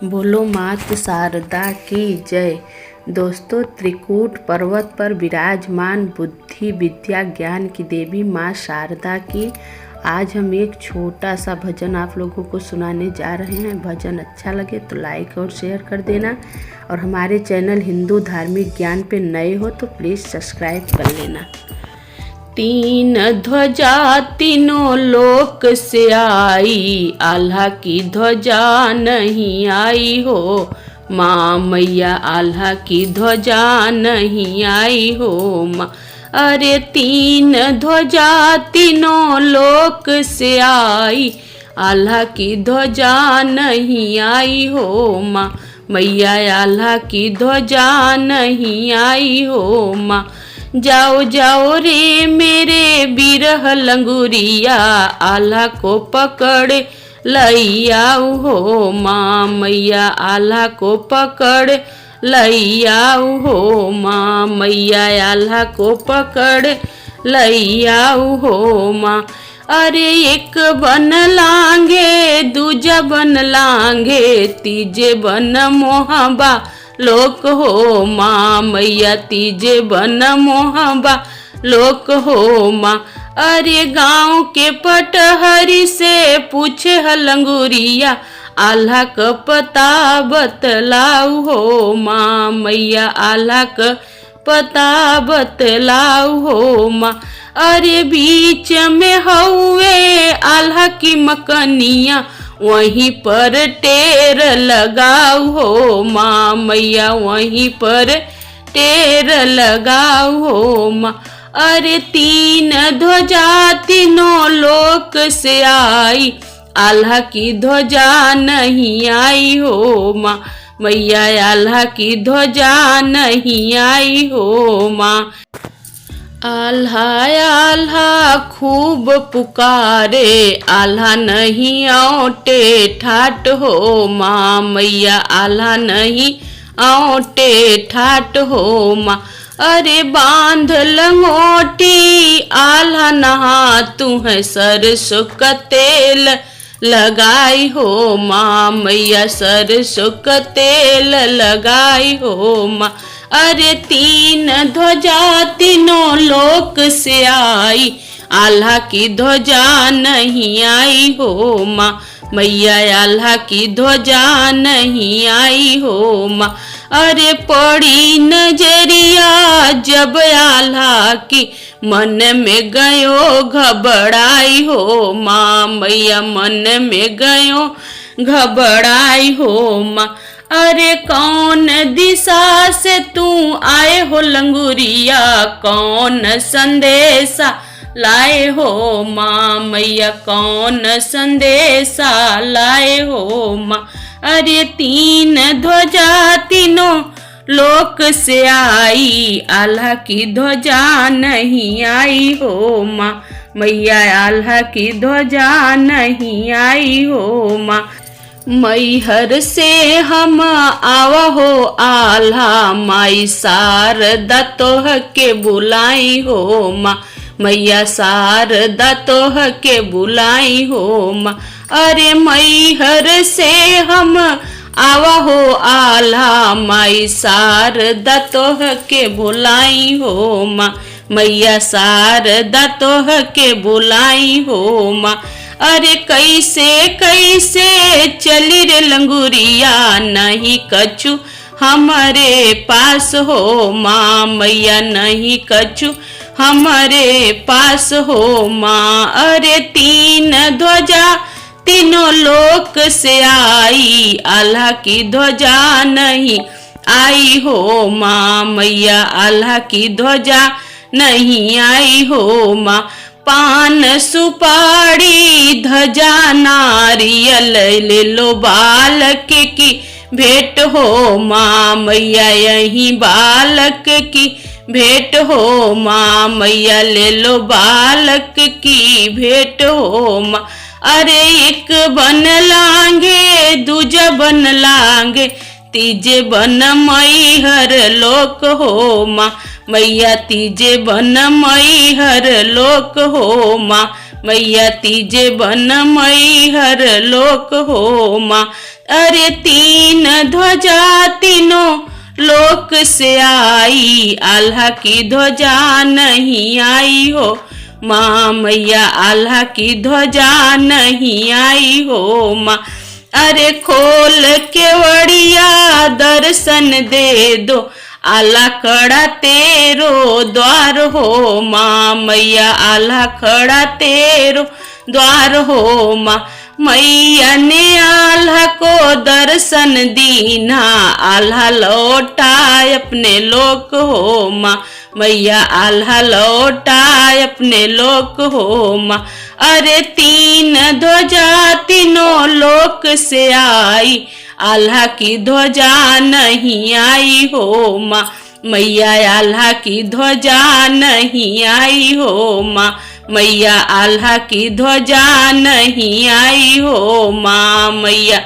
बोलो मात शारदा की जय। दोस्तों, त्रिकूट पर्वत पर विराजमान बुद्धि विद्या ज्ञान की देवी माँ शारदा की आज हम एक छोटा सा भजन आप लोगों को सुनाने जा रहे हैं। भजन अच्छा लगे तो लाइक और शेयर कर देना, और हमारे चैनल हिंदू धार्मिक ज्ञान पे नए हो तो प्लीज़ सब्सक्राइब कर लेना। तीन ध्वजा तीनों लोक से आई, आल्हा की ध्वजा नहीं आई हो माँ मैया, आल्हा की ध्वजा नहीं आई हो माँ। अरे तीन ध्वजा तीनों लोक से आई, आल्हा की ध्वजा नहीं आई हो माँ मैया, आल्हा की ध्वजा नहीं आई हो माँ। जाओ जाओ रे मेरे बिरह लंगुरिया, आल्हा को पकड़ लइयाऊ हो माँ मैया, आल्हा को पकड़ लइयाऊ हो माँ मैया, आल्हा को पकड़ लइयाऊ हो माँ। अरे एक बन लांगे दूजा बन लांगे, तीजे बन मोहबा लोक हो माँ मैया, तीजे बन मोहबा लोक हो माँ। अरे गाँव के पटहरी से पूछे हलंगुरिया, आल्हा क पता बतलाऊ हो माँ मैया, आल्हा क पता बतलाऊ हो माँ। अरे बीच में हौवे आल्हा की मकनिया, वहीं पर टेर लगाऊ हो माँ मैया, वहीं पर टेर लगाऊ हो माँ। अरे तीन ध्वजा तीनों लोक से आई, आल्हा की ध्वजा नहीं आई हो माँ मैया, आल्हा की ध्वजा नहीं आई हो माँ। आल्हा आल्हा खूब पुकारे, आल्हा नहीं औटे ठाट हो माँ मैया, आल्हा नहीं औटे ठाट हो माँ। अरे बांध लंगोटी आल्हा नहा, तू है सरसों का तेल लगाई हो माँ मैया, सरसों का तेल लगाई हो माँ। अरे तीन ध्वजा तीनों लोक से आई, आल्हा की ध्वजा नहीं आई हो माँ मैया, आल्हा की ध्वजा नहीं आई हो माँ। अरे पड़ी नजरिया जब आल्हा की, मन में गयो घबराई हो माँ मैया, मन में गयो घबराई हो माँ। अरे कौन दिशा से तू आए हो लंगुरिया, कौन संदेशा लाए हो माँ मैया, कौन संदेशा लाए हो माँ। अरे तीन ध्वजा तीनों लोक से आई, आल्हा की ध्वजा नहीं आई हो माँ मैया, आल्हा की ध्वजा नहीं आई हो माँ। मैहर से हम आवा हो आल्हा, माई शारदा तोह के बुलाई हो माँ मैया, शारदा तोह के बुलाई हो माँ। अरे मैहर से हम आवा हो आल्हा, माई शारदा तोह के बुलाई हो माँ मैया, शारदा तोह के बुलाई हो माँ। अरे कैसे कैसे चली रे लंगुरिया, नहीं कछु हमारे पास हो माँ मैया, नहीं कछु हमारे पास हो माँ। अरे तीन ध्वजा तीनों लोक से आई, आल्हा की ध्वजा नहीं आई हो माँ मैया, आल्हा की ध्वजा नहीं आई हो माँ। पान सुपारी ध्वजा नारियल ले लो बालक की भेंट हो माँ मैया, यही बालक की भेंट हो माँ मैया, ले लो बालक की भेंट हो माँ। अरे एक बन लांगे दूजा बन लांगे, तीजे बन मैहर लोक हो माँ मैया, तीजे बन मैहर लोक हो माँ मैया तीजे बन मैहर लोक हो माँ। अरे तीन ध्वजा तीनों लोक से आई, आल्हा की ध्वजा नहीं आई हो माँ। मैया आल्हा की ध्वजा नहीं आई हो माँ। अरे खोल केवड़िया दर्शन दे दो, आल्हा खड़ा तेरो द्वार हो माँ। मैया आल्हा खड़ा तेरो द्वार हो माँ। मैया ने आल्हा को दर्शन दीना, आल्हा लौटाए अपने लोक हो माँ। मैया आल्हा लौटाए अपने लोक हो माँ। अरे तीन ध्वजा तीनों लोक से आई, आल्हा की ध्वजा नहीं आई हो माँ। मैया आल्हा की ध्वजा नहीं आई हो माँ। मैया आल्हा की ध्वजा नहीं आई हो माँ। मैया